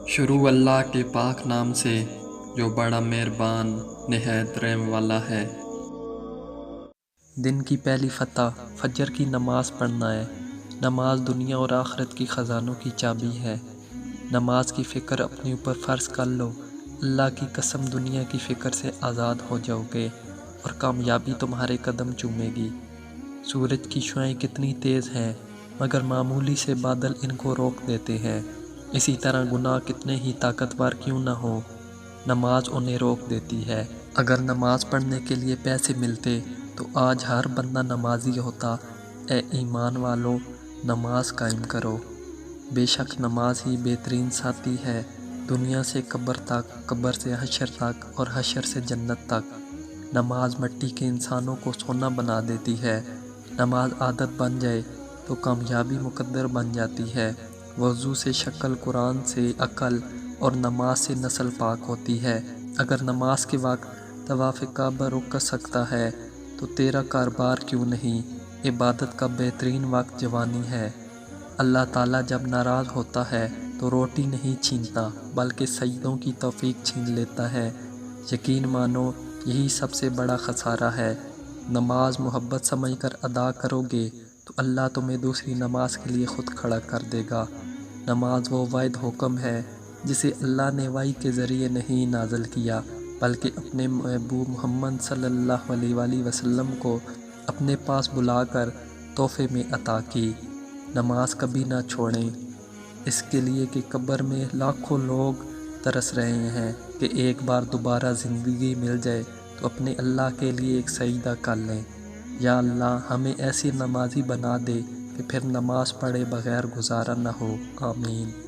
شروع اللہ کے پاک نام سے جو بڑا مہربان نہایت رحم والا ہے۔ دن کی پہلی فتح فجر کی نماز پڑھنا ہے۔ نماز دنیا اور آخرت کی خزانوں کی چابی ہے۔ نماز کی فکر اپنے اوپر فرض کر لو، اللہ کی قسم دنیا کی فکر سے آزاد ہو جاؤ گے اور کامیابی تمہارے قدم چومے گی۔ سورج کی شعاعیں کتنی تیز ہیں مگر معمولی سے بادل ان کو روک دیتے ہیں۔ اسی طرح گناہ کتنے ہی طاقتور کیوں نہ ہو، نماز انہیں روک دیتی ہے۔ اگر نماز پڑھنے کے لیے پیسے ملتے تو آج ہر بندہ نمازی ہوتا۔ اے ایمان والو، نماز قائم کرو۔ بے شک نماز ہی بہترین ساتھی ہے، دنیا سے قبر تک، قبر سے حشر تک اور حشر سے جنت تک۔ نماز مٹی کے انسانوں کو سونا بنا دیتی ہے۔ نماز عادت بن جائے تو کامیابی مقدر بن جاتی ہے۔ وضو سے شکل، قرآن سے عقل اور نماز سے نسل پاک ہوتی ہے۔ اگر نماز کے وقت طواف کعبہ رک سکتا ہے تو تیرا کاروبار کیوں نہیں؟ عبادت کا بہترین وقت جوانی ہے۔ اللہ تعالیٰ جب ناراض ہوتا ہے تو روٹی نہیں چھینتا بلکہ سجدوں کی توفیق چھین لیتا ہے۔ یقین مانو یہی سب سے بڑا خسارہ ہے۔ نماز محبت سمجھ کر ادا کرو گے تو اللہ تمہیں دوسری نماز کے لیے خود کھڑا کر دے گا۔ نماز وہ واحد حکم ہے جسے اللہ نے وحی کے ذریعے نہیں نازل کیا بلکہ اپنے محبوب محمد صلی اللہ علیہ وآلہ وسلم کو اپنے پاس بلا کر تحفے میں عطا کی۔ نماز کبھی نہ چھوڑیں، اس کے لیے کہ قبر میں لاکھوں لوگ ترس رہے ہیں کہ ایک بار دوبارہ زندگی مل جائے تو اپنے اللہ کے لیے ایک سجدہ کر لیں۔ یا اللہ ہمیں ایسی نمازی بنا دے کہ پھر نماز پڑھے بغیر گزارا نہ ہو، آمین۔